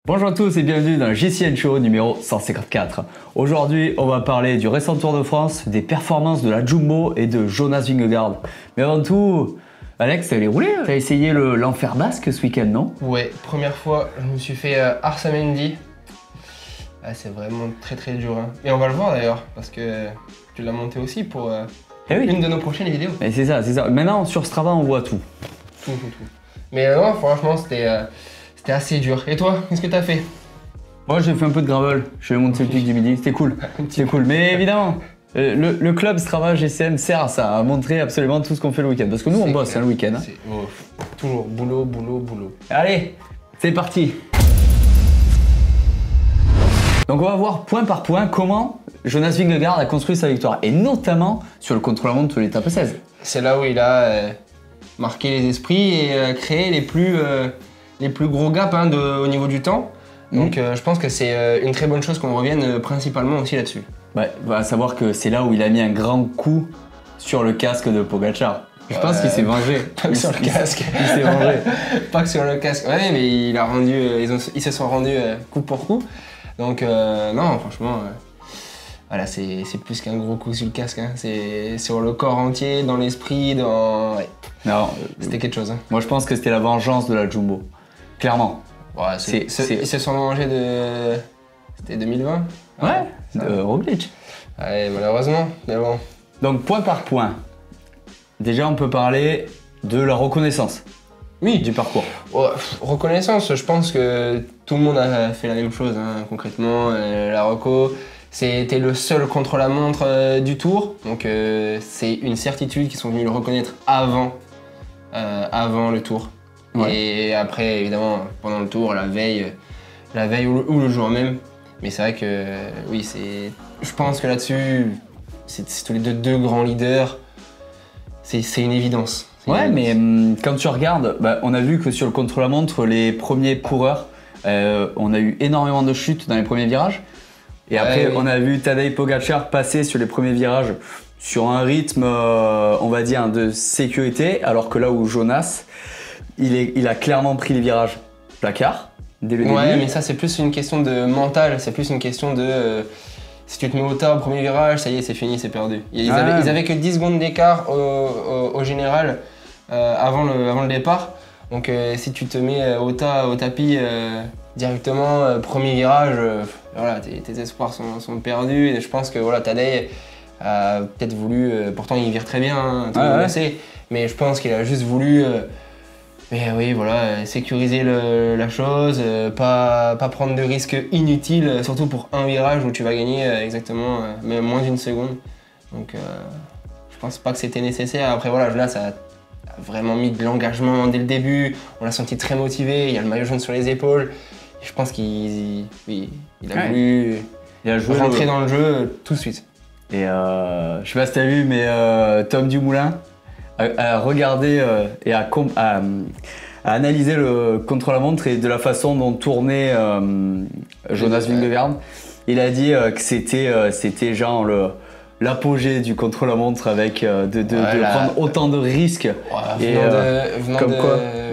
Bonjour à tous et bienvenue dans le JCN Show numéro 154. Aujourd'hui, on va parler du récent Tour de France, des performances de la Jumbo et de Jonas Vingegaard. Mais avant tout, Alex, t'as allé rouler? T'as essayé l'enfer basque ce week-end, non? Ouais, première fois, je me suis fait Arsamendi. Ah, c'est vraiment très dur. Hein. Et on va le voir d'ailleurs, parce que tu l'as monté aussi pour une de nos prochaines vidéos. Et c'est ça. Maintenant, sur Strava, on voit tout. Tout. Mais non, franchement, c'était assez dur. Et toi, qu'est-ce que t'as fait? Moi, j'ai fait un peu de gravel. Je suis monté le pic du midi. C'était cool. C'était cool. Mais évidemment, le club Strava GCN sert à ça, à montrer absolument tout ce qu'on fait le week-end. Parce que nous, on bosse le week-end. Hein. Toujours boulot. Allez, c'est parti. Donc on va voir point par point comment Jonas Vingegaard a construit sa victoire, et notamment sur le contre-la-montre de l'étape 16. C'est là où il a marqué les esprits et créé les plus gros gaps au niveau du temps. Donc je pense que c'est une très bonne chose qu'on revienne principalement aussi là-dessus. Ouais, à savoir que c'est là où il a mis un grand coup sur le casque de Pogacar. Je pense qu'il s'est vengé. Pas que sur le casque. Il s'est vengé. Pas que sur le casque. Ouais, mais il a rendu, ils se sont rendus coup pour coup. Donc non, franchement, voilà, c'est plus qu'un gros coup sur le casque. Hein. C'est sur le corps entier, dans l'esprit, dans... Ouais. Non, c'était quelque chose. Hein. Moi, je pense que c'était la vengeance de la Jumbo. Clairement. Ouais, ils se sont vengés de... C'était 2020 ? Ouais, de Roglic. Ouais, malheureusement, mais bon. Donc, point par point. Déjà, on peut parler de la reconnaissance. Oui. Du parcours. Ouais, reconnaissance, je pense que tout le monde a fait la même chose, hein, concrètement. La reco, c'était le seul contre-la-montre du Tour. Donc c'est une certitude qu'ils sont venus le reconnaître avant le Tour. Ouais. Et après, évidemment, pendant le Tour, la veille ou le jour même. Mais c'est vrai que, oui, je pense que là-dessus, c'est tous les deux grands leaders. C'est une évidence. Ouais, mais quand tu regardes, on a vu que sur le contre-la-montre, les premiers coureurs, on a eu énormément de chutes dans les premiers virages. Et après, on a vu Tadej Pogacar passer sur les premiers virages sur un rythme, on va dire, de sécurité, alors que là où Jonas, il a clairement pris les virages placard dès le début. Ouais, mais ça, c'est plus une question de mental, c'est plus une question de... si tu te mets au tas au premier virage, ça y est, c'est fini, c'est perdu. Ils avaient que 10 secondes d'écart au général avant le départ. Donc si tu te mets au tapis directement, premier virage, voilà, tes espoirs sont perdus. Et je pense que voilà, Tadej a peut-être voulu, pourtant il vire très bien, hein, tout le monde le sait, mais je pense qu'il a juste voulu sécuriser la chose, pas prendre de risques inutiles, surtout pour un virage où tu vas gagner exactement même moins d'une seconde. Donc je pense pas que c'était nécessaire. Après voilà, là ça a vraiment mis de l'engagement dès le début, on l'a senti très motivé, il y a le maillot jaune sur les épaules. Et je pense qu'il a voulu rentrer dans le jeu tout de suite. Et je sais pas si t'as vu, mais Tom Dumoulin a regardé et a analysé le contre-la-montre et de la façon dont tournait Jonas Vingegaard. Il a dit que c'était genre l'apogée du contre-la-montre avec de prendre autant de risques. Ouais,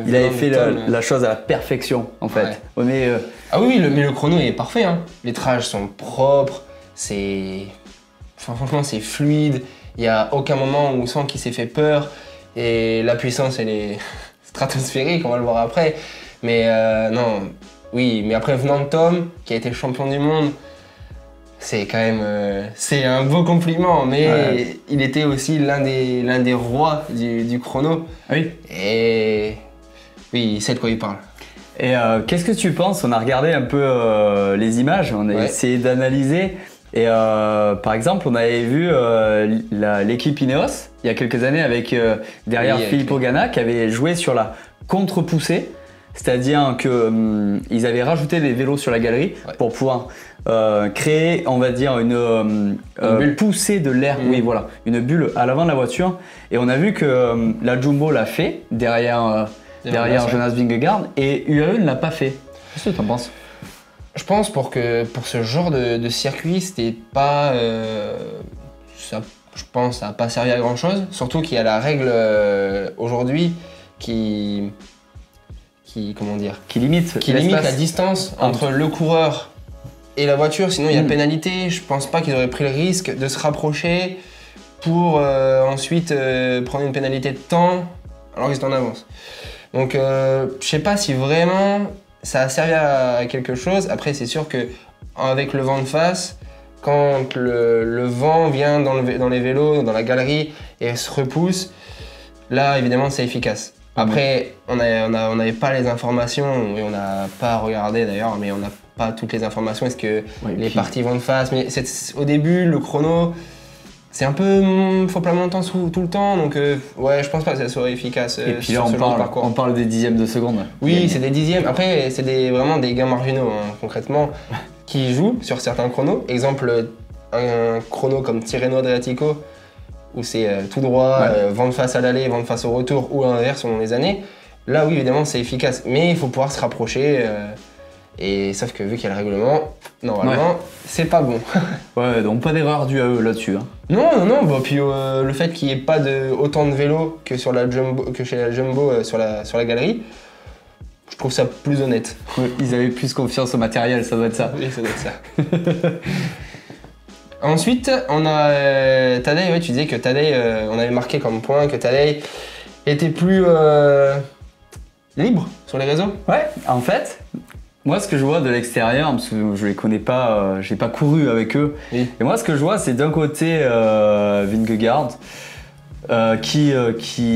il avait fait la chose à la perfection en fait. Ouais. Mais le chrono est parfait. Hein. Les trages sont propres, franchement c'est fluide. Il n'y a aucun moment où on sent qu'il s'est fait peur. Et la puissance, elle est stratosphérique, on va le voir après. Mais non, oui, mais après venant de Tom, qui a été champion du monde, c'est quand même c'est un beau compliment, mais il était aussi l'un des rois du chrono. Oui. Et oui, il sait de quoi il parle. Et qu'est-ce que tu penses? On a regardé un peu les images, on a essayé d'analyser. Et par exemple, on avait vu l'équipe Ineos il y a quelques années avec derrière Filippo Ganna qui avait joué sur la contre-poussée, c'est-à-dire qu'ils avaient rajouté des vélos sur la galerie pour pouvoir créer, on va dire, une poussée de l'air, oui voilà, une bulle à l'avant de la voiture. Et on a vu que la Jumbo l'a fait derrière Jonas Vingegaard et UAE ne l'a pas fait. Qu'est-ce que tu en penses? Je pense pour ce genre de circuit, c'était pas... je pense que ça n'a pas servi à grand chose. Surtout qu'il y a la règle aujourd'hui qui comment dire, qui limite la distance entre le coureur et la voiture, sinon il y a pénalité. Je pense pas qu'ils auraient pris le risque de se rapprocher pour ensuite prendre une pénalité de temps alors qu'ils étaient en avance. Donc je sais pas si vraiment ça a servi à quelque chose. Après c'est sûr que avec le vent de face, quand le vent vient dans les vélos, dans la galerie et se repousse, là évidemment c'est efficace. Après on n'avait pas les informations et on n'a pas regardé d'ailleurs, mais on n'a pas toutes les informations. Est-ce que les parties vont de face, mais au début le chrono c'est un peu faut pas monter tout le temps, donc ouais je pense pas que ça soit efficace. Et puis là on parle des dixièmes de seconde. Oui c'est des dixièmes, après c'est vraiment des gains marginaux hein, concrètement qui jouent sur certains chronos. Exemple un chrono comme Tirreno Adriatico où c'est tout droit, vent de face à l'aller, vent de face au retour ou à l'inverse selon les années. Là oui évidemment c'est efficace, mais il faut pouvoir se rapprocher. Et sauf que vu qu'il y a le règlement, normalement, c'est pas bon. Ouais, donc pas d'erreur due à eux là-dessus. Hein. Non, bah, puis le fait qu'il n'y ait pas autant de vélos que chez la Jumbo sur la galerie, je trouve ça plus honnête. Ouais, ils avaient plus confiance au matériel, ça doit être ça. Oui, ça doit être ça. Ensuite, on a Tadej, ouais, tu disais que Tadej, on avait marqué comme point que Tadej était plus libre sur les réseaux. Ouais, en fait... Moi, ce que je vois de l'extérieur, parce que je les connais pas, j'ai pas couru avec eux. Oui. Et moi, ce que je vois, c'est d'un côté Vingegaard qui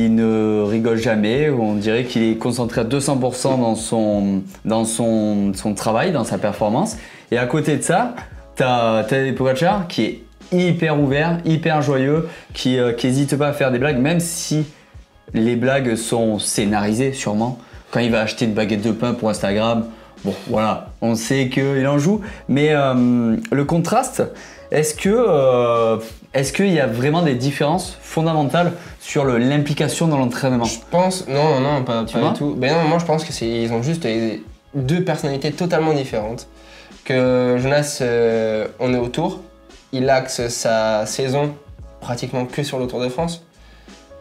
ne rigole jamais. On dirait qu'il est concentré à 200% dans son travail, dans sa performance. Et à côté de ça, t'as Tadej Pogačar qui est hyper ouvert, hyper joyeux, qui hésite pas à faire des blagues, même si les blagues sont scénarisées sûrement. Quand il va acheter une baguette de pain pour Instagram. Bon, voilà, on sait qu'il en joue, mais le contraste, est-ce qu'il y a vraiment des différences fondamentales sur l'implication dans l'entraînement? Je pense, non, pas du tout. Ben non, moi je pense qu'ils ont juste deux personnalités totalement différentes. Que Jonas, on est au Tour, il axe sa saison pratiquement que sur le Tour de France.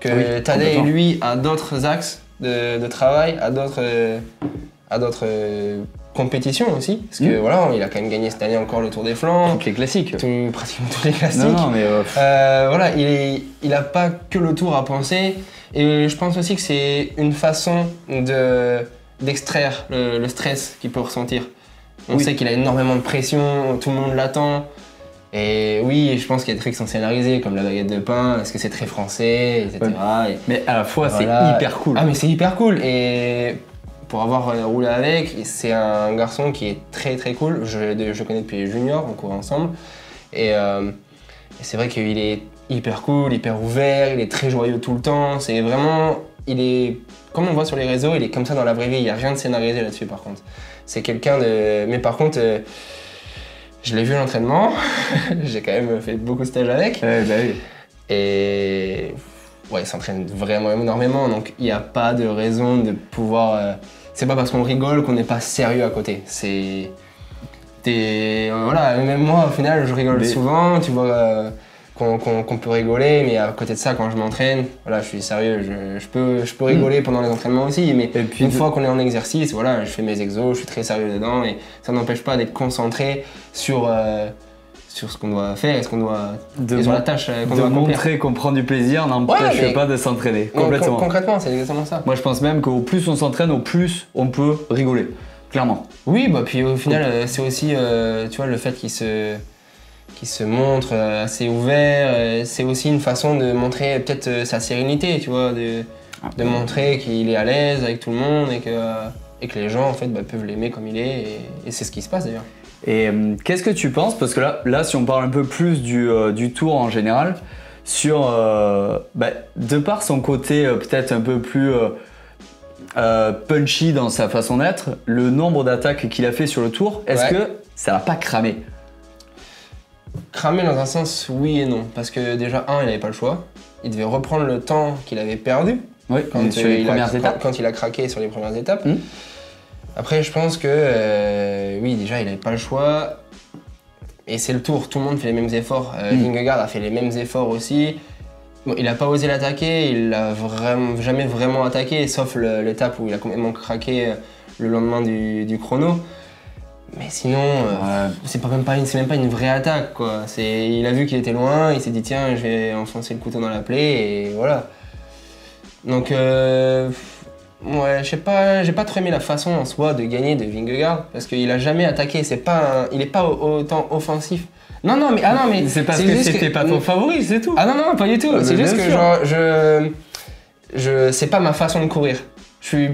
Que Tadej, lui, a d'autres axes de travail, a d'autres compétitions aussi, parce que voilà, il a quand même gagné cette année encore le Tour des Flandres. Toutes les classiques. Pratiquement tous les classiques. Non, mais voilà, il a pas que le Tour à penser, et je pense aussi que c'est une façon d'extraire le stress qu'il peut ressentir. On sait qu'il a énormément de pression, tout le monde l'attend. Et oui, je pense qu'il y a des trucs qui sont scénarisés, comme la baguette de pain, parce que c'est très français, etc. Ouais. Mais à la fois, voilà. C'est hyper cool. Ah, mais c'est hyper cool. Et pour avoir roulé avec, c'est un garçon qui est très très cool. Je le connais depuis junior, on court ensemble. Et c'est vrai qu'il est hyper cool, hyper ouvert, il est très joyeux tout le temps. C'est vraiment, comme on voit sur les réseaux, il est comme ça dans la vraie vie. Il n'y a rien de scénarisé là-dessus par contre. C'est quelqu'un de... Mais par contre, je l'ai vu à l'entraînement. J'ai quand même fait beaucoup de stages avec. Bah oui. Et ouais, il s'entraîne vraiment énormément. Donc il n'y a pas de raison de pouvoir... C'est pas parce qu'on rigole qu'on n'est pas sérieux à côté. Voilà, même moi au final je rigole souvent, tu vois qu'on peut rigoler, mais à côté de ça quand je m'entraîne, voilà, je suis sérieux, je peux rigoler pendant les entraînements aussi, mais puis une fois qu'on est en exercice, voilà, je fais mes exos, je suis très sérieux dedans et ça n'empêche pas d'être concentré sur ce qu'on doit faire et sur la tâche qu'on doit accomplir. Montrer qu'on prend du plaisir n'empêche pas de s'entraîner. Complètement. Concrètement, c'est exactement ça. Moi, je pense même qu'au plus on s'entraîne, au plus on peut rigoler. Clairement. Oui, bah puis au final, c'est aussi, tu vois, le fait qu'il se montre assez ouvert, c'est aussi une façon de montrer peut-être sa sérénité, tu vois, de montrer qu'il est à l'aise avec tout le monde et que les gens en fait peuvent l'aimer comme il est et c'est ce qui se passe d'ailleurs. Et qu'est-ce que tu penses, parce que là si on parle un peu plus du Tour en général, sur de par son côté peut-être un peu plus punchy dans sa façon d'être, le nombre d'attaques qu'il a fait sur le Tour, est-ce que ça l'a pas cramé? Cramé dans un sens oui et non, parce que déjà il n'avait pas le choix, il devait reprendre le temps qu'il avait perdu sur les premières étapes. Quand il a craqué sur les premières étapes. Après, je pense que, oui, déjà, il n'avait pas le choix. Et c'est le Tour, tout le monde fait les mêmes efforts. Vingegaard a fait les mêmes efforts aussi. Bon, il a pas osé l'attaquer, il l'a jamais vraiment attaqué, sauf l'étape où il a complètement craqué le lendemain du chrono. Mais sinon, c'est même pas une vraie attaque, quoi. Il a vu qu'il était loin, il s'est dit tiens, je vais enfoncer le couteau dans la plaie et voilà. Donc, ouais, j'ai pas trop aimé la façon en soi de gagner de Vingegaard parce qu'il a jamais attaqué. Il est pas autant offensif. Non, mais c'est parce que c'était pas ton favori, c'est tout. Ah non, pas du tout. C'est juste que genre, c'est pas ma façon de courir. Je suis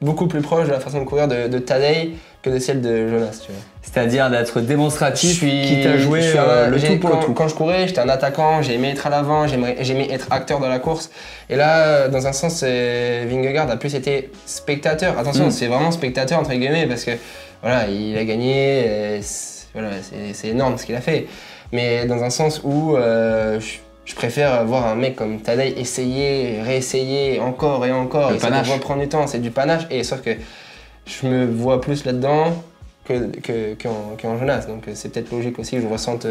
beaucoup plus proche de la façon de courir de Tadej que de celle de Jonas, tu vois. C'est-à-dire d'être démonstratif, quitte à jouer le tout pour le tout. Quand je courais, j'étais un attaquant, j'ai aimé être à l'avant, j'aimais être acteur dans la course. Et là, dans un sens, Vingegaard a plus été spectateur. Attention, c'est vraiment spectateur entre guillemets parce que voilà, il a gagné. Voilà, c'est énorme ce qu'il a fait. Mais dans un sens où je préfère voir un mec comme Tadej essayer, réessayer encore et encore. Le panache. Ça doit prendre du temps, c'est du panache. Et sauf que je me vois plus là-dedans qu'en Jonas. Donc c'est peut-être logique aussi que je ressente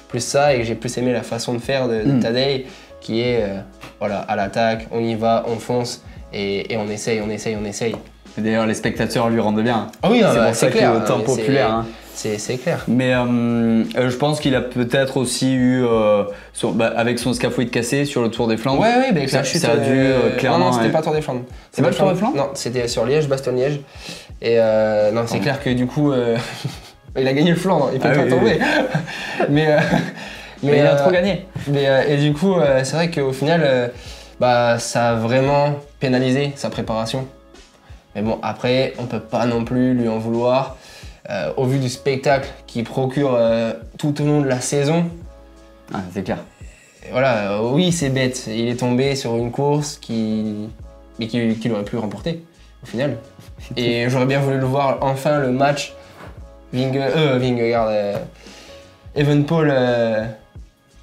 plus ça et que j'ai plus aimé la façon de faire de Tadej qui est voilà, à l'attaque, on y va, on fonce et on essaye. Et d'ailleurs, les spectateurs lui rendent bien. Ah oui, c'est pour ça qu'il est autant populaire. Hein. C'est clair. Mais je pense qu'il a peut-être aussi eu, avec son scaphoïde cassé sur le Tour des Flandres. Ouais, avec la chute. Ça a dû clairement. Non, c'était pas Tour des Flandres. C'est pas le Tour des Flandres ? Non, c'était sur Liège, Bastogne-Liège. Et non, c'est clair que du coup, il a gagné le Flandre, il peut pas tomber. Mais il a trop gagné. Et du coup, c'est vrai qu'au final, ça a vraiment pénalisé sa préparation. Mais bon, après, on peut pas non plus lui en vouloir. Au vu du spectacle qu'il procure tout au long de la saison. Ah, c'est clair. Voilà, oui, c'est bête. Il est tombé sur une course qu'il aurait pu remporter, au final. Et j'aurais bien voulu le voir enfin le match Vingegaard, Evenepoel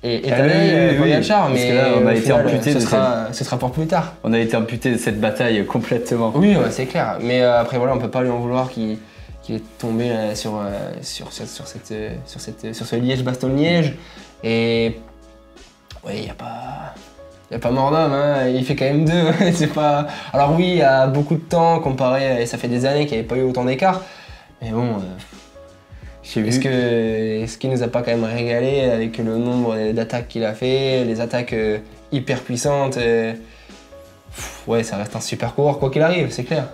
et Tadej, Pogačar, mais là, on a été amputé ce sera pour plus tard. On a été amputé de cette bataille complètement. Oui, ouais, c'est clair. Mais après, voilà, on peut pas lui en vouloir qu'il est tombé sur ce Liège-Bastogne-Liège. Et ouais, il n'y a pas mort d'homme, hein. Il fait quand même 2. C'est pas... Alors oui, il y a beaucoup de temps comparé, et ça fait des années qu'il n'y avait pas eu autant d'écart. Mais bon, est-ce qu'il nous a pas quand même régalé avec le nombre d'attaques qu'il a fait, les attaques hyper puissantes ouais, ça reste un super coureur quoi qu'il arrive, c'est clair.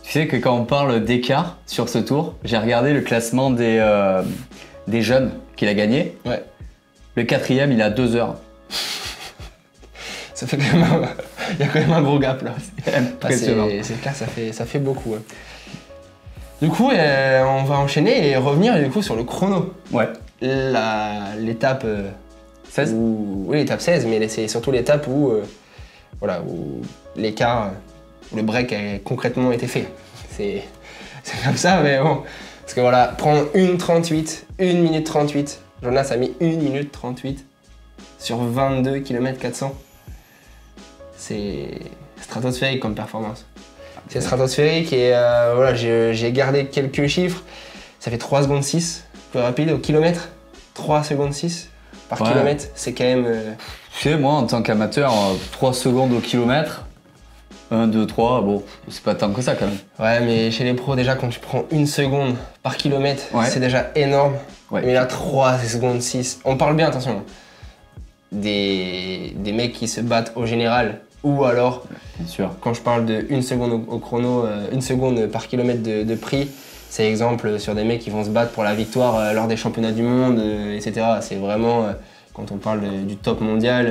Tu sais que quand on parle d'écart sur ce tour, j'ai regardé le classement des jeunes qu'il a gagné. Ouais. Le 4e, il a 2 heures. Ça fait quand même il y a quand même un gros gap là. C'est clair, ça fait beaucoup. Ouais. Du coup, on va enchaîner et revenir du coup sur le chrono. Ouais. L'étape 16. Oui, l'étape 16, mais c'est surtout l'étape où l'écart, le break a concrètement été fait. C'est comme ça, mais bon. Parce que voilà, prendre 1 minute 38, Jonas a mis 1 minute 38 sur 22 km 400. C'est stratosphérique comme performance. C'est stratosphérique et voilà, j'ai gardé quelques chiffres. Ça fait 3 secondes 6 plus rapide au kilomètre. 3 secondes 6 par kilomètre, c'est quand même... Tu sais, moi en tant qu'amateur, 3 secondes au kilomètre, 1, 2, 3, bon, c'est pas tant que ça quand même. Ouais, mais chez les pros, déjà quand tu prends 1 seconde par kilomètre, c'est déjà énorme. Ouais. Mais là, 3 secondes 6, on parle bien, attention, des mecs qui se battent au général. Ou alors, bien sûr, quand je parle de 1 seconde au chrono, 1 seconde par kilomètre de prix, c'est exemple sur des mecs qui vont se battre pour la victoire lors des championnats du monde, etc. C'est vraiment, quand on parle du top mondial,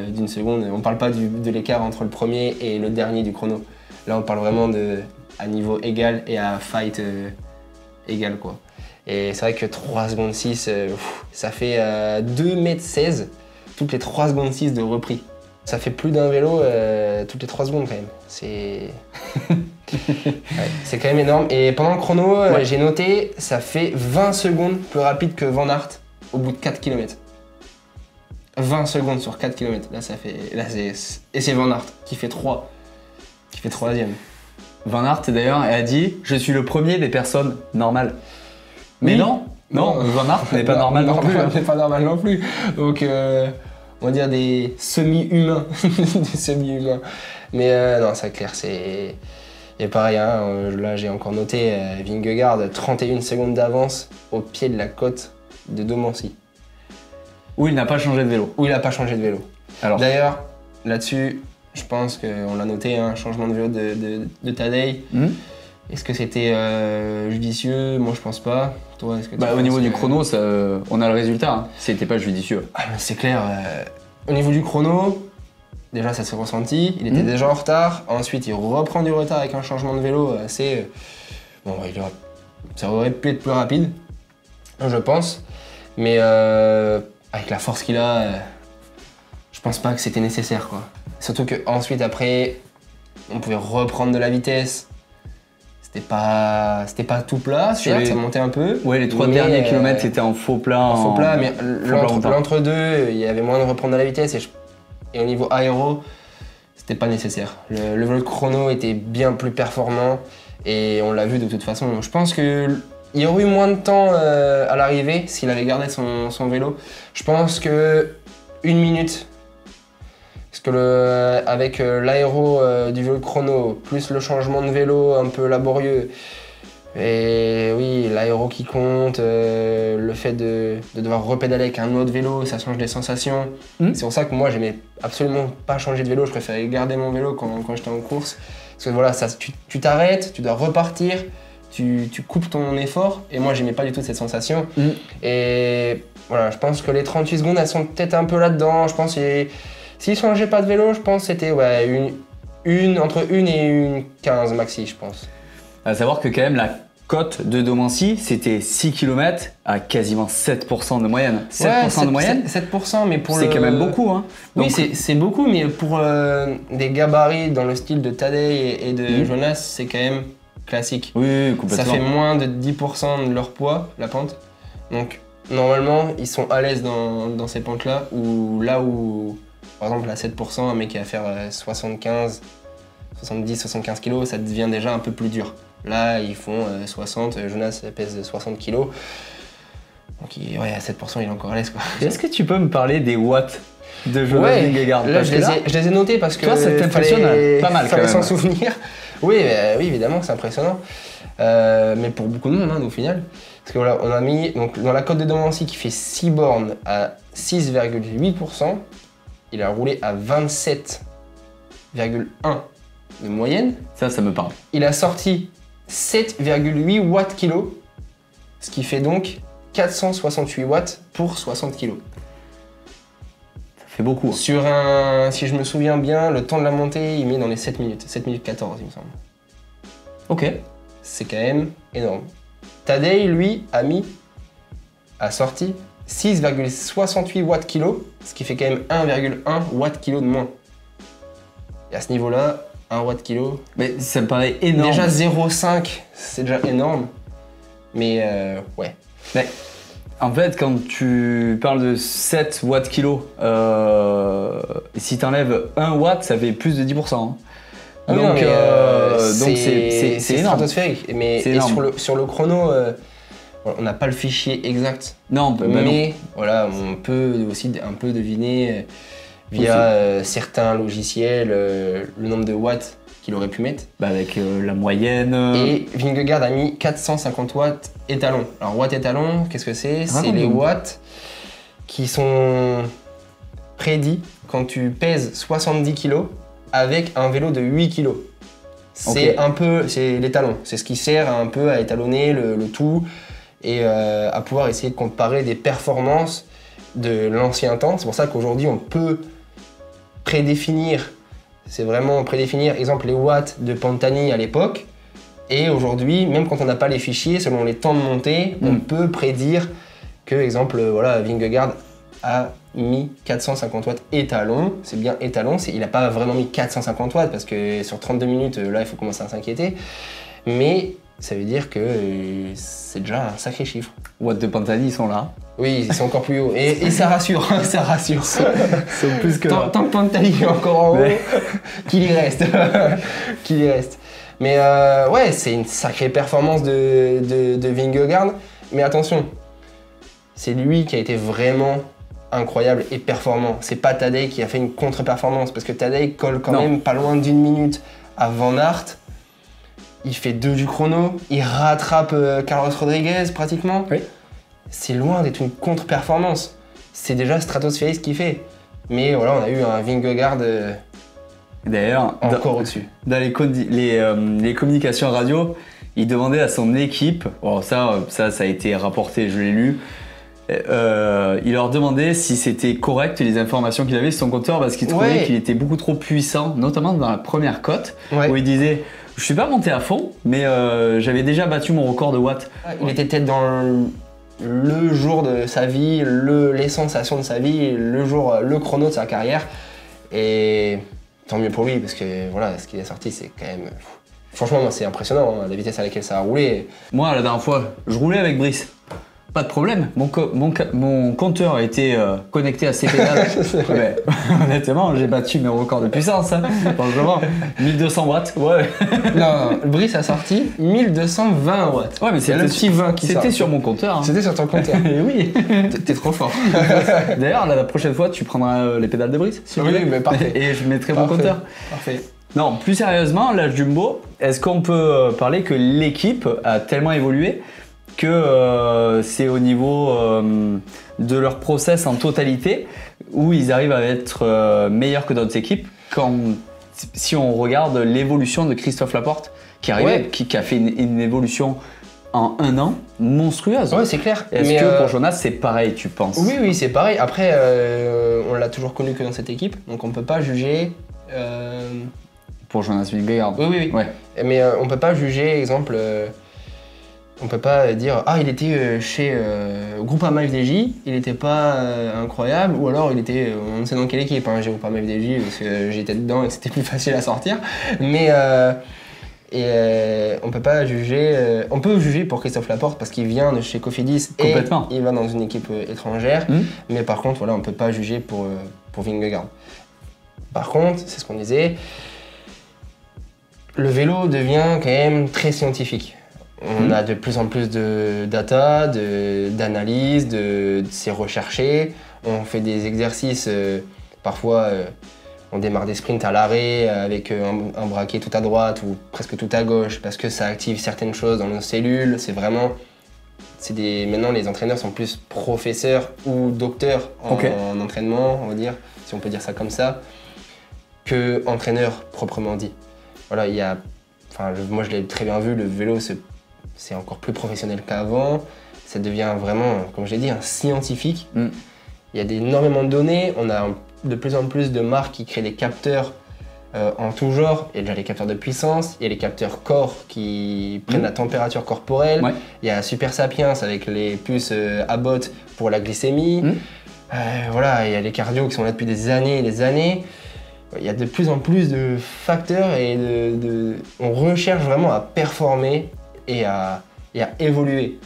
d'1 seconde, on parle pas de l'écart entre le premier et le dernier du chrono. Là, on parle vraiment à niveau égal et à fight égal, quoi. Et c'est vrai que 3 secondes 6, ça fait 2,16 m toutes les 3 secondes 6 de repris. Ça fait plus d'un vélo toutes les 3 secondes quand même. C'est quand même énorme. Et pendant le chrono, j'ai noté, ça fait 20 secondes plus rapide que Van Aert au bout de 4 km. 20 secondes sur 4 km. Et c'est Van Aert qui fait 3. Qui fait 3e. Van Aert d'ailleurs a dit « Je suis le premier des personnes normales ». Mais oui. Non, Van Aert n'est pas normal non plus. N'est pas normal non plus. Donc on va dire des semi-humains. Des semi-humains. Mais non, c'est clair, c'est... Et pareil, hein, là j'ai encore noté Vingegaard, 31 secondes d'avance au pied de la côte de Domancy. Où il n'a pas changé de vélo. Où il n'a pas changé de vélo. Alors. D'ailleurs, là-dessus, je pense qu'on l'a noté, un changement de vélo de Tadej. Est-ce que c'était judicieux? Moi, je pense pas. Toi, est-ce que tu au niveau du chrono, on a le résultat. Hein. C'était pas judicieux. Ah, mais c'est clair. Au niveau du chrono, déjà, ça s'est ressenti. Il était déjà en retard. Ensuite, il reprend du retard avec un changement de vélo assez... Bon, ça aurait pu être plus rapide, je pense. Mais avec la force qu'il a, je pense pas que c'était nécessaire, quoi. Surtout qu'ensuite, après, on pouvait reprendre de la vitesse. C'était pas tout plat, certes, ça montait un peu. Ouais, les 3 derniers kilomètres, c'était en faux plat. En faux plat, mais l'entre-deux, il y avait moins de reprendre de la vitesse. Et au niveau aéro, c'était pas nécessaire. Le vélo de chrono était bien plus performant et on l'a vu de toute façon. Je pense qu'il y aurait eu moins de temps à l'arrivée s'il avait gardé son vélo. Je pense que 1 minute. Parce que avec l'aéro du vélo de chrono, plus le changement de vélo un peu laborieux, et oui, l'aéro qui compte, le fait de devoir repédaler avec un autre vélo, ça change des sensations. C'est pour ça que moi, j'aimais absolument pas changer de vélo, je préférais garder mon vélo quand j'étais en course. Parce que voilà, tu t'arrêtes, tu dois repartir, tu coupes ton effort, et moi, j'aimais pas du tout cette sensation. Et voilà, je pense que les 38 secondes, elles sont peut-être un peu là-dedans. Je pense que s'il changeait pas de vélo, je pense que c'était entre 1 et 1,15 maxi, je pense. À savoir que quand même la côte de Domancy, c'était 6 km à quasiment 7% de moyenne. 7% de moyenne 7%, mais pour c'est quand même beaucoup. Hein. Donc, oui, c'est beaucoup, mais pour des gabarits dans le style de Tadej et de Jonas, c'est quand même classique. Oui, complètement. Ça fait moins de 10% de leur poids, la pente. Donc normalement, ils sont à l'aise dans ces pentes-là, là où, par exemple, à 7%, un mec qui va faire 70-75 kg, ça devient déjà un peu plus dur. Là, ils font 60, Jonas pèse 60 kg. Donc ouais, à 7%, il est encore à l'aise, quoi. Est-ce que tu peux me parler des watts de Jonas Vingegaard? Là, je les ai notés parce que toi, ça t'impressionne pas mal, fallait s'en souvenir. Oui, évidemment, c'est impressionnant. Mais pour beaucoup de monde, hein, au final. Parce que voilà, on a mis donc, dans la côte de Domancy qui fait 6 bornes à 6,8%, il a roulé à 27,1 de moyenne. Ça me parle. Il a sorti 7,8 watts kilo, ce qui fait donc 468 watts pour 60 kg. Ça fait beaucoup. Hein. Sur si je me souviens bien, le temps de la montée, il met dans les 7 minutes. 7 minutes 14, il me semble. Ok. C'est quand même énorme. Tadej, lui, a sorti 6,68 watts kilo, ce qui fait quand même 1,1 watt kilo de moins. Et à ce niveau-là, 1 watt kilo. Mais ça me paraît énorme. Déjà 0,5, c'est déjà énorme. Mais ouais. Mais en fait, quand tu parles de 7 watts kilo, si tu enlèves 1 watt, ça fait plus de 10%. Hein. Donc c'est énorme. Stratosphérique. Mais sur le chrono, on n'a pas le fichier exact. Non, mais voilà, on peut aussi un peu deviner via certains logiciels le nombre de watts qu'il aurait pu mettre. Avec la moyenne. Et Vingegaard a mis 450 watts étalon. Alors watts étalon, qu'est-ce que c'est? C'est les watts qui sont prédits quand tu pèses 70 kg avec un vélo de 8 kg. C'est c'est l'étalon. C'est ce qui sert un peu à étalonner le tout et à pouvoir essayer de comparer des performances de l'ancien temps. C'est pour ça qu'aujourd'hui on peut prédéfinir, exemple les watts de Pantani à l'époque, et aujourd'hui, même quand on n'a pas les fichiers, selon les temps de montée, on peut prédire que, exemple, Vingegaard a mis 450 watts étalon, c'est bien étalon, il n'a pas vraiment mis 450 watts parce que sur 32 minutes, là il faut commencer à s'inquiéter, mais ça veut dire que c'est déjà un sacré chiffre. Watts de Pantani, ils sont là. Oui, ils sont encore plus hauts. Et ça rassure, ça rassure. C'est plus que tant que Pantani est encore en haut, qu'il y reste. Qu'il y reste. Mais ouais, c'est une sacrée performance de Vingegaard. Mais attention, c'est lui qui a été vraiment incroyable et performant. C'est pas Tadej qui a fait une contre-performance, parce que Tadej colle quand même pas loin d'1 minute à Van Aert. Il fait 2 du chrono, il rattrape Carlos Rodriguez pratiquement. Oui. C'est loin d'être une contre-performance. C'est déjà stratosphérique ce qu'il fait. Mais voilà, on a eu un Vingegaard d'ailleurs encore au-dessus. Dans les communications radio, il demandait à son équipe, bon, ça a été rapporté, je l'ai lu, il leur demandait si c'était correct les informations qu'il avait sur son compteur, parce qu'il trouvait qu'il était beaucoup trop puissant, notamment dans la première cote, où il disait « Je suis pas monté à fond, mais j'avais déjà battu mon record de watts. » Il était peut-être dans le jour de sa vie, les sensations de sa vie, le chrono de sa carrière. Et tant mieux pour lui, parce que voilà, ce qu'il est sorti, c'est quand même... Franchement, moi, c'est impressionnant, hein, la vitesse à laquelle ça a roulé. Moi, la dernière fois, je roulais avec Brice. Pas de problème, mon compteur a été connecté à ses pédales. Ouais. Honnêtement, j'ai battu mes records de puissance. Hein. Franchement, 1200 watts, ouais. Non, Brice a sorti 1220 watts. Ouais, mais c'est le petit 20 qui sort. C'était sur mon compteur. Hein. C'était sur ton compteur. Et oui. T'es trop fort. D'ailleurs, la prochaine fois, tu prendras les pédales de Brice. Si oui, mais parfait. Et je mettrai mon compteur. Parfait. Non, plus sérieusement, la Jumbo, est-ce qu'on peut parler que l'équipe a tellement évolué que c'est au niveau de leur process en totalité où ils arrivent à être meilleurs que d'autres équipes si on regarde l'évolution de Christophe Laporte qui arrivait, qui a fait une évolution en 1 an monstrueuse. Ouais, c'est clair. Est-ce que pour Jonas c'est pareil, tu penses? Oui, c'est pareil. Après, on l'a toujours connu que dans cette équipe, donc on peut pas juger. Pour Jonas Vingegaard. Oui. Ouais. Mais on peut pas juger, exemple. On peut pas dire il était chez Groupama FDJ, il était pas incroyable, ou alors il était on ne sait dans quelle équipe, hein, j'ai Groupama FDJ parce que j'étais dedans et que c'était plus facile à sortir. Mais on peut pas juger. On peut juger pour Christophe Laporte parce qu'il vient de chez Cofidis et il va dans une équipe étrangère. Mais par contre, voilà, on peut pas juger pour Vingegaard. Par contre, c'est ce qu'on disait. Le vélo devient quand même très scientifique. On a de plus en plus de data, d'analyse, c'est recherché. On fait des exercices, parfois on démarre des sprints à l'arrêt avec un braquet tout à droite ou presque tout à gauche parce que ça active certaines choses dans nos cellules. C'est vraiment... Maintenant, les entraîneurs sont plus professeurs ou docteurs en entraînement, on va dire, si on peut dire ça comme ça, que entraîneurs proprement dit. Voilà, moi je l'ai très bien vu, le vélo c'est encore plus professionnel qu'avant. Ça devient vraiment, comme je l'ai dit, un scientifique. Il y a énormément de données. On a de plus en plus de marques qui créent des capteurs en tout genre. Il y a déjà les capteurs de puissance, il y a les capteurs corps qui prennent la température corporelle. Il y a Super Sapiens avec les puces Abbott pour la glycémie. Voilà, il y a les cardios qui sont là depuis des années et des années. Il y a de plus en plus de facteurs et on recherche vraiment à performer et à évoluer.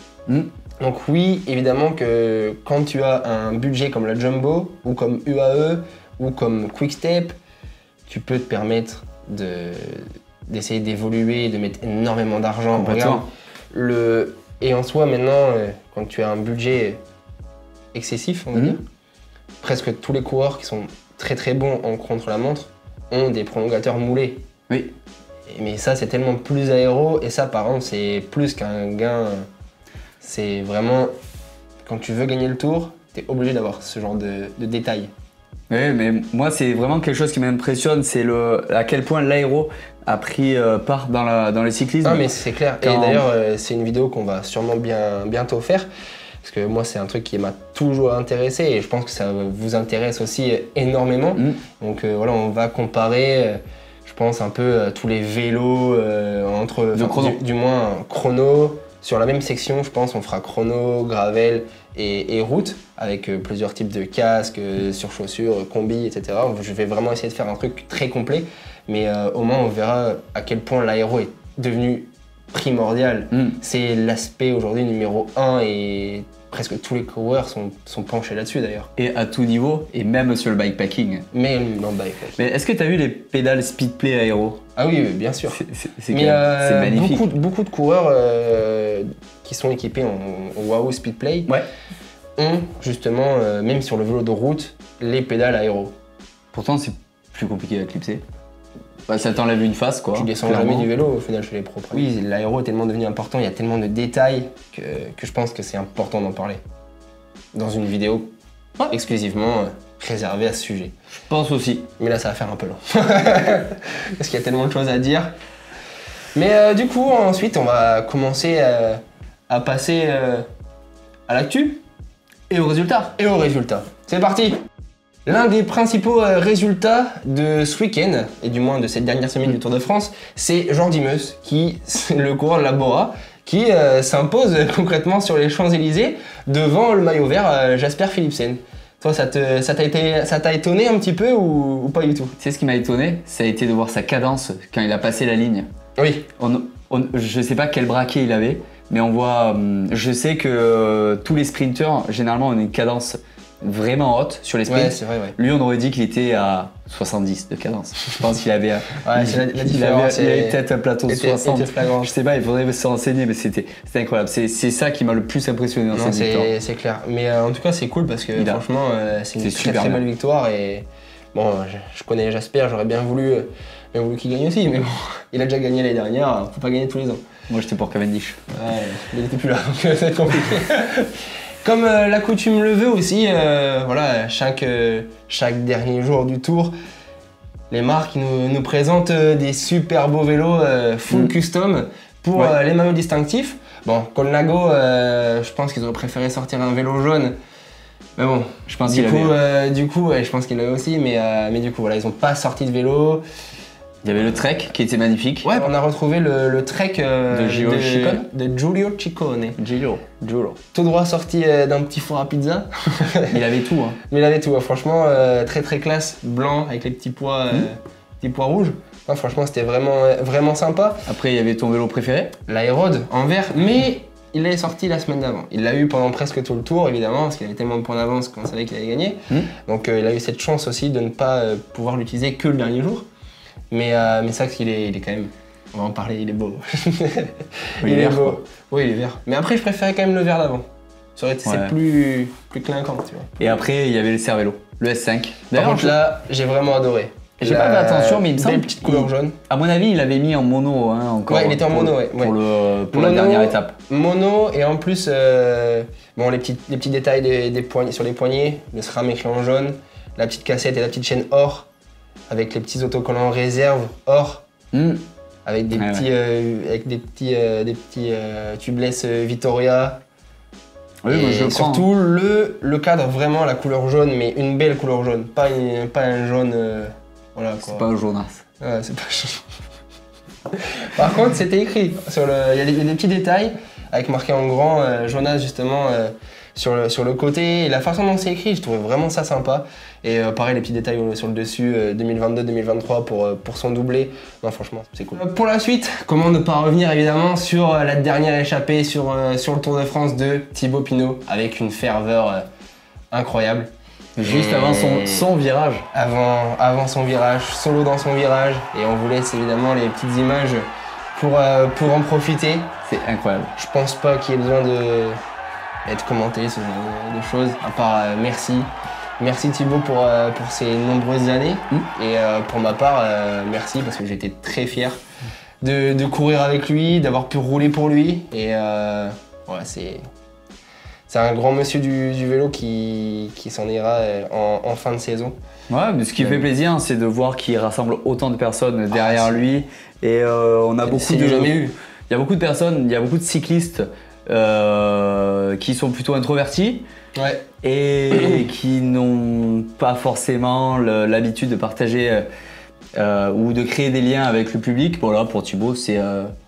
Donc oui, évidemment que quand tu as un budget comme la Jumbo ou comme UAE ou comme Quick-Step, tu peux te permettre d'essayer d'évoluer, de mettre énormément d'argent. Et en soi maintenant, quand tu as un budget excessif, on va dire, presque tous les coureurs qui sont très très bons en contre-la-montre ont des prolongateurs moulés. Oui. Mais ça, c'est tellement plus aéro, et ça, par contre, c'est plus qu'un gain. C'est vraiment, quand tu veux gagner le tour, tu es obligé d'avoir ce genre de détails. Oui, mais moi, c'est vraiment quelque chose qui m'impressionne, c'est à quel point l'aéro a pris part dans le cyclisme. Ah, mais c'est clair. Et d'ailleurs, c'est une vidéo qu'on va sûrement bientôt faire. Parce que moi, c'est un truc qui m'a toujours intéressé et je pense que ça vous intéresse aussi énormément. Donc voilà, on va comparer, je pense, un peu tous les vélos du moins chrono. Sur la même section, je pense, on fera chrono, gravel et route avec plusieurs types de casques, surchaussures, combis, etc. Je vais vraiment essayer de faire un truc très complet, mais au moins on verra à quel point l'aéro est devenu primordial. C'est l'aspect aujourd'hui numéro 1 et presque tous les coureurs sont penchés là-dessus d'ailleurs. Et à tout niveau, et même sur le bikepacking. Même dans le bikepacking. Mais est-ce que tu as vu les pédales Speedplay aéro? Ah oui, bien sûr. C'est magnifique. Beaucoup de coureurs qui sont équipés en Wahoo Speedplay ont justement, même sur le vélo de route, les pédales aéro. Pourtant, c'est plus compliqué à clipser. Bah, ça t'enlève une face, quoi. Tu descends jamais du vélo au final chez les pros. Oui, l'aéro est tellement devenu important, il y a tellement de détails que je pense que c'est important d'en parler. Dans une vidéo exclusivement réservée à ce sujet. Je pense aussi. Mais là, ça va faire un peu long. Parce qu'il y a tellement de choses à dire. Mais du coup, ensuite, on va commencer à passer à l'actu. Et au résultat. Et au résultat. C'est parti! L'un des principaux résultats de ce week-end, et du moins de cette dernière semaine du Tour de France, c'est Jordi Meus, le coureur de la Bora, qui s'impose concrètement sur les Champs-Élysées devant le maillot vert Jasper Philipsen. Toi, ça t'a étonné un petit peu ou pas du tout? Tu sais ce qui m'a étonné? Ça a été de voir sa cadence quand il a passé la ligne. Oui. Je sais pas quel braquet il avait, mais on voit. Je sais que tous les sprinteurs, généralement, ont une cadence vraiment haute sur les sprints. Ouais, c'est vrai, ouais. Lui, on aurait dit qu'il était à 70 de cadence. Je pense qu'il avait. Ouais, c'est la différence. Il avait peut-être un plateau de 60. Je sais pas, il faudrait se renseigner, mais c'était incroyable. C'est ça qui m'a le plus impressionné dans cette victoire. C'est clair. Mais en tout cas, c'est cool parce que franchement, c'est une très belle victoire. Et bon, je connais Jasper, j'aurais bien voulu qu'il gagne aussi, mais bon, il a déjà gagné l'année dernière, faut pas gagner tous les ans. Moi, j'étais pour Cavendish. Ouais, mais il était plus là, donc ça va être compliqué. Comme la coutume le veut aussi, voilà, chaque dernier jour du Tour, les marques nous présentent des super beaux vélos full custom pour les maillots distinctifs. Bon, Colnago, je pense qu'ils auraient préféré sortir un vélo jaune. Mais bon, je pense du coup, je pense qu'il l'avait aussi, mais du coup, voilà, ils n'ont pas sorti de vélo. Il y avait le Trek qui était magnifique. Ouais, on a retrouvé le Trek de Giulio Ciccone. Giulio. Tout droit sorti d'un petit four à pizza. Il avait tout. Hein. Mais il avait tout, franchement, très très classe, blanc avec les petits pois rouges. Ouais, franchement, c'était vraiment sympa. Après, il y avait ton vélo préféré? L'Aérode en vert, mais il l'avait sorti la semaine d'avant. Il l'a eu pendant presque tout le tour, évidemment, parce qu'il avait tellement de points d'avance qu'on savait qu'il allait gagner. Donc il a eu cette chance aussi de ne pas pouvoir l'utiliser que le dernier jour. Mais ça, qu'il est quand même... On va en parler, il est beau. Il est beau. Oui, il est vert. Mais après, je préférais quand même le vert d'avant. Ça aurait été plus clinquant, tu vois. Et après, il y avait le Cervélo, le S5. Par contre, là, j'ai vraiment adoré. J'ai pas fait attention, mais il me semble. Belle petite couleur jaune. À mon avis, il avait mis en mono encore. Ouais, il était en mono, ouais. Pour la dernière étape. Mono, et en plus, bon, les petits détails des poignets, sur les poignets, le SRAM écrit en jaune, la petite cassette et la petite chaîne or, avec les petits autocollants réserve or, avec des petits tubeless Vittoria. Oui, et je surtout le cadre, vraiment la couleur jaune, mais une belle couleur jaune, pas un jaune. Voilà, c'est pas un jaunasse. Ouais, c'est pas jaune. Par contre, c'était écrit. Il y a des petits détails avec marqué en grand jaunasse justement sur le côté. Et la façon dont c'est écrit, je trouvais vraiment ça sympa. Et pareil, les petits détails sur le dessus, 2022-2023 pour son doublé. Non, franchement, c'est cool. Pour la suite, comment ne pas revenir évidemment sur la dernière échappée sur le Tour de France de Thibaut Pinot avec une ferveur incroyable. Juste avant son virage. Avant son virage, solo dans son virage. Et on vous laisse évidemment les petites images pour en profiter. C'est incroyable. Je pense pas qu'il y ait besoin d'être commenté ce genre de choses, à part merci. Merci Thibaut pour ces nombreuses années. Et pour ma part, merci parce que j'ai été très fier de courir avec lui, d'avoir pu rouler pour lui. Et voilà, c'est un grand monsieur du vélo qui s'en ira en fin de saison. Ouais, mais ce qui fait plaisir, c'est de voir qu'il rassemble autant de personnes derrière lui. Et on a beaucoup de... jamais eu. Il y a beaucoup de personnes, il y a beaucoup de cyclistes qui sont plutôt introvertis. Ouais. Et qui n'ont pas forcément l'habitude de partager ou de créer des liens avec le public. Bon là, pour Thibaut,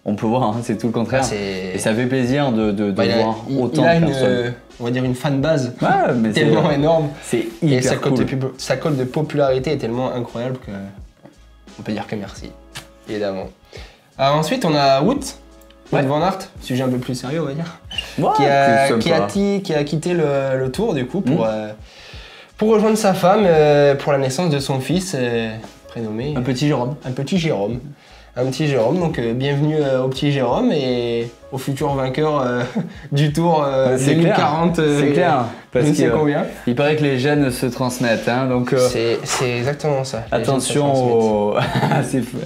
on peut voir, hein, c'est tout le contraire. Et ça fait plaisir de voir autant de personnes. On va dire une fanbase mais tellement énorme. C'est hyper cool. Sa cote de popularité est tellement incroyable qu'on peut dire que merci, évidemment. Ensuite, on a Wout Van Aert, sujet un peu plus sérieux, on va dire, qui a quitté le Tour du coup pour rejoindre sa femme pour la naissance de son fils prénommé un petit Jérôme. Un petit Jérôme. Un petit Jérôme, donc bienvenue au petit Jérôme et au futur vainqueur du Tour 2040. C'est clair, parce qu'il paraît que les gènes se transmettent, hein, donc c'est exactement ça. Attention au...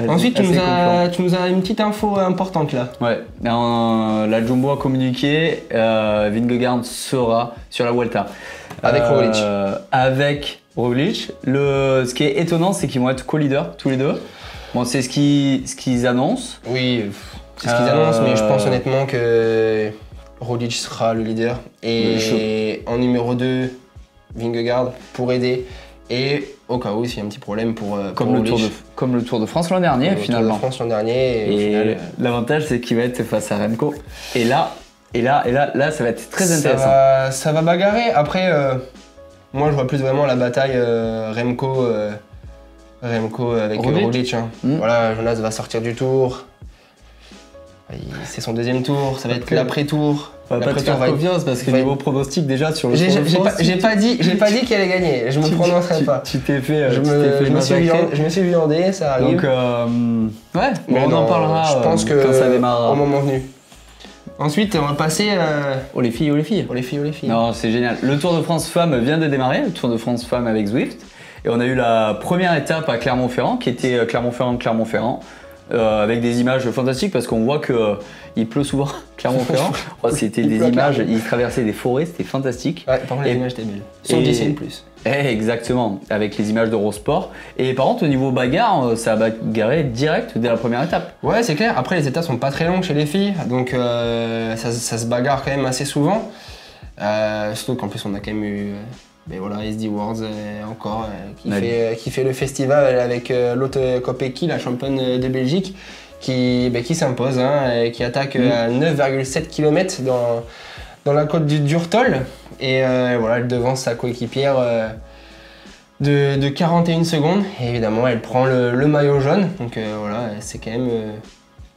Ensuite, tu nous as une petite info importante là. Ouais, la Jumbo a communiqué, Vingegaard sera sur la Vuelta. Avec Roglic. Avec Roglic. Ce qui est étonnant, c'est qu'ils vont être co-leaders tous les deux. Bon, c'est ce qu'ils annoncent. Oui, c'est ce qu'ils annoncent, mais je pense honnêtement que Roglic sera le leader. Et en numéro 2, Vingegaard pour aider. Et au cas où, s'il y a un petit problème pour Roglic. Comme le Tour de France l'an dernier, finalement. Le Tour de France l'an dernier. Et l'avantage, c'est qu'il va être face à Remco. Et là, ça va être très intéressant. Ça va bagarrer. Après, moi, je vois plus vraiment la bataille Remco avec Roglic. Hein. Voilà, Jonas va sortir du tour. C'est son deuxième tour, ça va être l'après-tour. On va pas te faire confiance parce que niveau pronostic déjà sur le Tour de France. J'ai pas dit qu'elle allait gagner, je me prononcerai pas. Tu t'es fait je me suis viandé, ça arrive. Donc ouais, bon, on en parlera je pense que quand ça démarrera. Au moment venu. Ensuite, on va passer les filles. Non, c'est génial. Le Tour de France Femmes vient de démarrer, le Tour de France Femmes avec Zwift. Et on a eu la première étape à Clermont-Ferrand, qui était Clermont-Ferrand, avec des images fantastiques parce qu'on voit qu'il pleut souvent à Clermont-Ferrand. C'était des images, ils traversaient des forêts, c'était fantastique. Ouais, par contre, les images étaient belles. Sur 10 et plus. Exactement, avec les images d'Eurosport. Et par contre, au niveau bagarre, ça a bagarré direct dès la première étape. Ouais, c'est clair. Après, les étapes sont pas très longues chez les filles, donc ça se bagarre quand même assez souvent. Surtout qu'en plus, on a quand même eu SD Worlds encore, qui fait le festival avec Lotte Kopecky, la championne de Belgique, qui s'impose, hein, qui attaque à 9,7 km dans la côte du Durtol. Et elle devance sa coéquipière de 41 secondes. Et évidemment, elle prend le maillot jaune. Donc c'est quand même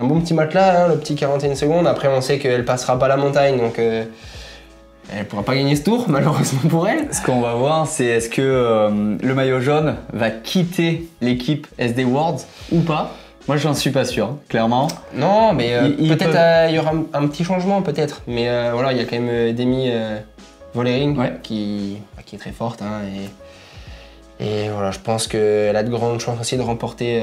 un bon petit matelas, hein, le petit 41 secondes. Après, on sait qu'elle passera pas la montagne, donc elle pourra pas gagner ce tour, malheureusement pour elle. Ce qu'on va voir, c'est est-ce que le maillot jaune va quitter l'équipe SD Worlds ou pas. Moi, j'en suis pas sûr, clairement. Non, mais peut-être il y aura un petit changement, peut-être. Mais il y a quand même Demi Vollering qui est très forte. Hein, et voilà, je pense qu'elle a de grandes chances aussi de remporter.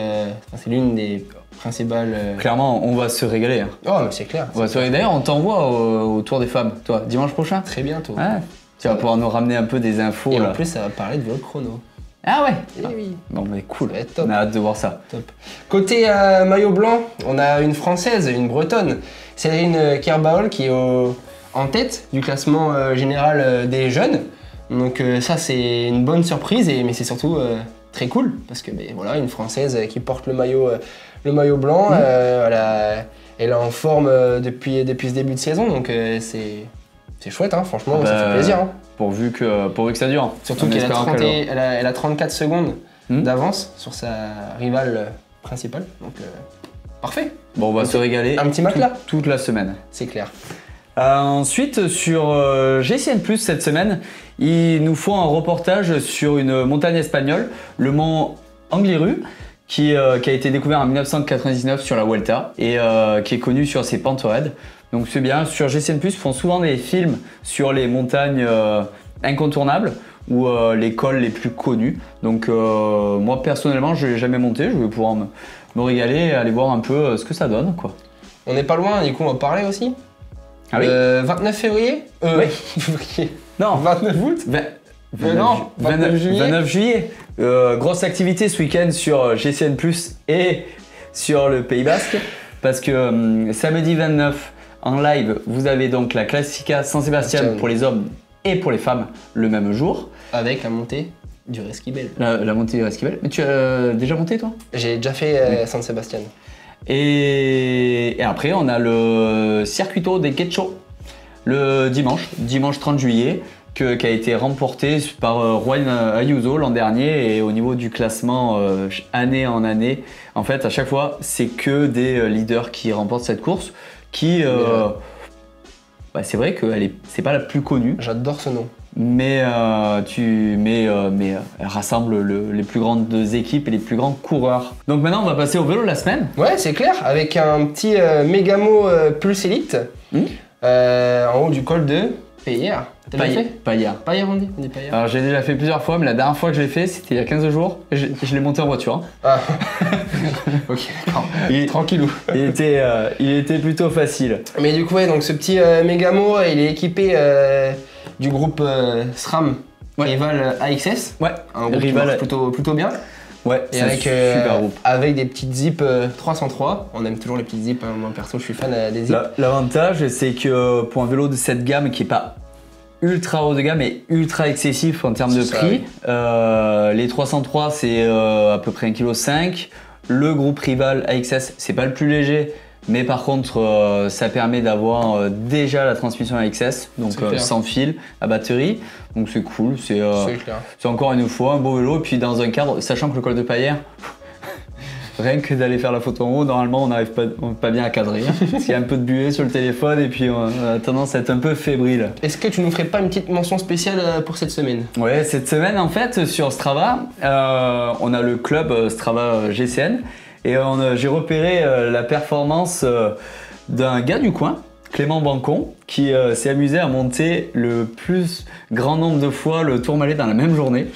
C'est l'une des principales. Clairement, on va se régaler. Hein. Oh, mais c'est clair. D'ailleurs, on t'envoie au Tour des femmes, toi, dimanche prochain. Très bientôt. Ouais. Tu vas pouvoir nous ramener un peu des infos. Et là. en plus, ça va parler de vélo chrono. Ah ouais. Oui. Non mais cool, ça va être top. On a hâte de voir ça. Top. Côté maillot blanc, on a une Française, une Bretonne, Céline Kerbaol, qui est en tête du classement général des jeunes. Donc ça, c'est une bonne surprise, mais c'est surtout très cool, parce que une Française qui porte le maillot blanc, elle est en forme depuis ce début de saison, donc c'est chouette, hein, franchement, ça fait plaisir. Hein. Pourvu que ça dure. Surtout qu'elle a 34 secondes d'avance sur sa rivale principale, donc parfait. Bon, on va se régaler un petit matelas toute la semaine. C'est clair. Ensuite, sur GCN+, cette semaine, il nous faut un reportage sur une montagne espagnole, le mont Angliru, qui a été découvert en 1999 sur la Vuelta et qui est connu sur ses pentes raides. Donc c'est bien, sur GCN+, ils font souvent des films sur les montagnes incontournables ou les cols les plus connus. Donc moi personnellement, je ne l'ai jamais monté, je vais pouvoir me régaler et aller voir un peu ce que ça donne, quoi. On n'est pas loin, du coup on va parler aussi. Ah oui 29 février oui. Février. Non. 29 août 29 juillet. 29 juillet. Grosse activité ce week-end sur GCN+, et sur le Pays Basque, parce que samedi 29, en live, vous avez donc la Classica San Sebastián pour les hommes et pour les femmes le même jour. Avec la montée du Resquibel. La montée du Resquibel. Mais tu as déjà monté, toi? J'ai déjà fait San Sebastián. Et après, on a le Circuito de Quecho le dimanche 30 juillet, qui a été remporté par Juan Ayuso l'an dernier. Et au niveau du classement, année en année, en fait, à chaque fois, c'est que des leaders qui remportent cette course. Qui, c'est vrai que c'est pas la plus connue. J'adore ce nom. mais elle rassemble les plus grandes équipes et les plus grands coureurs. Donc maintenant, on va passer au vélo de la semaine. Ouais, c'est clair, avec un petit Mégamo Plus Elite en haut du col de Payère. T'as déjà fait Payère. Payère, on dit Payère. Alors j'ai déjà fait plusieurs fois, mais la dernière fois que je l'ai fait, c'était il y a 15 jours. Je l'ai monté en voiture. Hein. Ah. Ok, d'accord. Tranquillou. Il était plutôt facile. Mais du coup, ouais, donc ce petit Mégamo, il est équipé du groupe SRAM Rival AXS. Ouais, un groupe Rival qui marche plutôt bien. Ouais, et avec, super groupe. Avec des petites zips 303. On aime toujours les petites zips. Hein. Moi perso, je suis fan des zips. L'avantage, c'est que pour un vélo de cette gamme qui est pas ultra haut de gamme et ultra excessif en termes de prix, les 303 c'est à peu près 1,5 kg. Le groupe Rival AXS, c'est pas le plus léger, mais par contre ça permet d'avoir déjà la transmission AXS, donc sans fil à batterie, donc c'est cool, c'est encore une fois un beau vélo, et puis dans un cadre, sachant que le col de Payère, rien que d'aller faire la photo en haut, normalement on n'arrive pas bien à cadrer, parce qu'il y a un peu de buée sur le téléphone et puis on a tendance à être un peu fébrile. Est-ce que tu nous ferais pas une petite mention spéciale pour cette semaine? Ouais, cette semaine en fait sur Strava, on a le club Strava GCN et j'ai repéré la performance d'un gars du coin, Clément Bancon, qui s'est amusé à monter le plus grand nombre de fois le Tourmalet dans la même journée.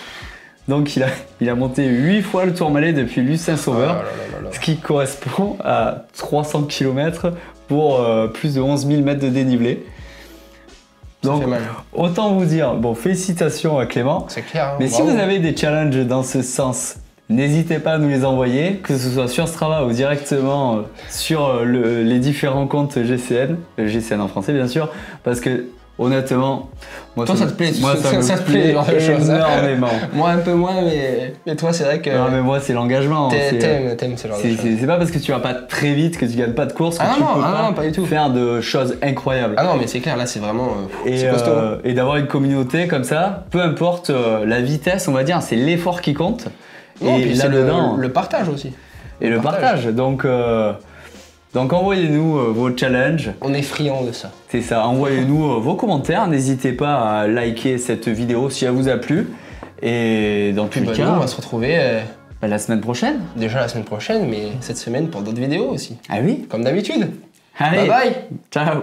Donc il a monté 8 fois le Tourmalet depuis Lucin-Sauveur, ce qui correspond à 300 km pour plus de 11 000 mètres de dénivelé. Donc autant vous dire, bon, félicitations à Clément. C'est clair. Hein, mais bravo. Si vous avez des challenges dans ce sens, n'hésitez pas à nous les envoyer, que ce soit sur Strava ou directement sur les différents comptes GCN, GCN en français bien sûr, parce que honnêtement, moi, toi ça te plaît, moi ça me plaît énormément. Moi un peu moins, mais toi c'est vrai que. Non mais moi c'est l'engagement. T'aimes ce genre de choses. C'est pas parce que tu vas pas très vite que tu gagnes pas de course que tu peux pas du tout faire de choses incroyables. Ah non mais c'est clair, là c'est vraiment c'est costaud. Et d'avoir une communauté comme ça, peu importe la vitesse, on va dire, c'est l'effort qui compte. Non, et là-dedans, le partage aussi. Et le partage. Donc envoyez-nous vos challenges. On est friands de ça. C'est ça, envoyez-nous vos commentaires. N'hésitez pas à liker cette vidéo si elle vous a plu. Et dans tous les cas, on va se retrouver la semaine prochaine. Déjà la semaine prochaine, mais cette semaine pour d'autres vidéos aussi. Ah oui. Comme d'habitude. Allez, bye bye. Ciao.